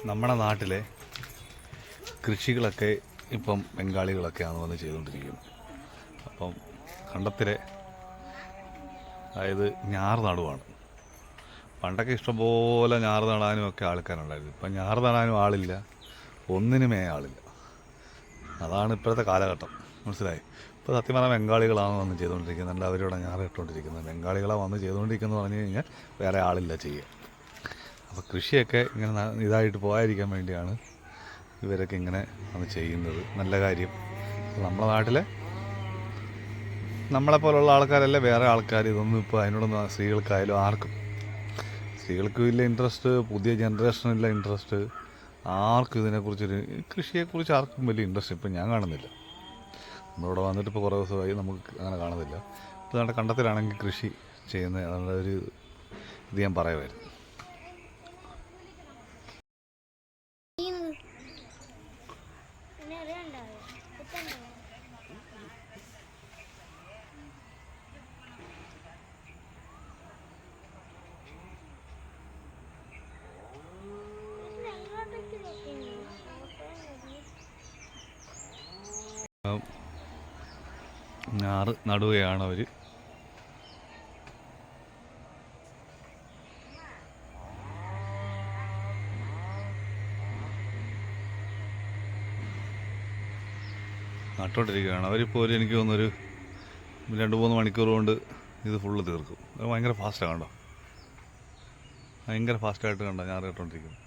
നമ്മുടെ നാട്ടിലെ കൃഷികളൊക്കെ ഇപ്പം ബംഗാളികളൊക്കെയാണ് വന്ന് ചെയ്തുകൊണ്ടിരിക്കുന്നത്. അപ്പം കണ്ടത്തിലെ അതായത് ഞാറ് നടുവാണ്. പണ്ടൊക്കെ ഇഷ്ടംപോലെ ഞാറ് നടാനും ഒക്കെ ആൾക്കാരുണ്ടായിരുന്നു. ഇപ്പം ഞാറ് നടാനും ആളില്ല, ഒന്നിനുമേ ആളില്ല. അതാണ് ഇപ്പോഴത്തെ കാലഘട്ടം. മനസ്സിലായി? ഇപ്പോൾ സത്യം പറഞ്ഞാൽ ബംഗാളികളാണ് വന്ന് ചെയ്തുകൊണ്ടിരിക്കുന്നത്. എല്ലാവരും ഞാറ് ഇട്ടുകൊണ്ടിരിക്കുന്നത് ബംഗാളികളാണ് വന്ന് ചെയ്തുകൊണ്ടിരിക്കുന്നത് പറഞ്ഞു കഴിഞ്ഞാൽ വേറെ ആളില്ല ചെയ്യുക. അപ്പോൾ കൃഷിയൊക്കെ ഇങ്ങനെ ഇതായിട്ട് പോകാതിരിക്കാൻ വേണ്ടിയാണ് ഇവരൊക്കെ ഇങ്ങനെ വന്ന് ചെയ്യുന്നത്. നല്ല കാര്യം. നമ്മുടെ നാട്ടിലെ നമ്മളെപ്പോലുള്ള ആൾക്കാരല്ലേ വേറെ ആൾക്കാർ ഇതൊന്നും ഇപ്പോൾ അതിനോടൊന്നും സ്ത്രീകൾക്കായാലും സ്ത്രീകൾക്കും ഇല്ല ഇൻട്രസ്റ്റ്, പുതിയ ജനറേഷനില്ല ഇൻട്രസ്റ്റ്. ആർക്കും ഇതിനെക്കുറിച്ചൊരു കൃഷിയെക്കുറിച്ച് ആർക്കും വലിയ ഇൻട്രസ്റ്റ് ഇപ്പം ഞാൻ കാണുന്നില്ല. നമ്മളിവിടെ വന്നിട്ട് ഇപ്പോൾ കുറേ ദിവസമായി നമുക്ക് അങ്ങനെ കാണുന്നില്ല. ഇപ്പോൾ നമ്മുടെ കണ്ടത്തിലാണെങ്കിൽ കൃഷി ചെയ്യുന്ന അതിൻ്റെ ഒരു ഇത് ഞാൻ പറയുമായിരുന്നു. ഞാറ് നടുകയാണ് അവർ. നട്ടുകൊണ്ടിരിക്കുകയാണ് അവരിപ്പോൾ. എനിക്ക് തോന്നുന്നൊരു 2-3 മണിക്കൂർ കൊണ്ട് ഇത് ഫുള്ള് തീർക്കും. അത് ഭയങ്കര ഫാസ്റ്റാണ്. കണ്ടോ, ഭയങ്കര ഫാസ്റ്റായിട്ട് കണ്ടോ ഞാറ് ഇട്ടുകൊണ്ടിരിക്കുന്നു.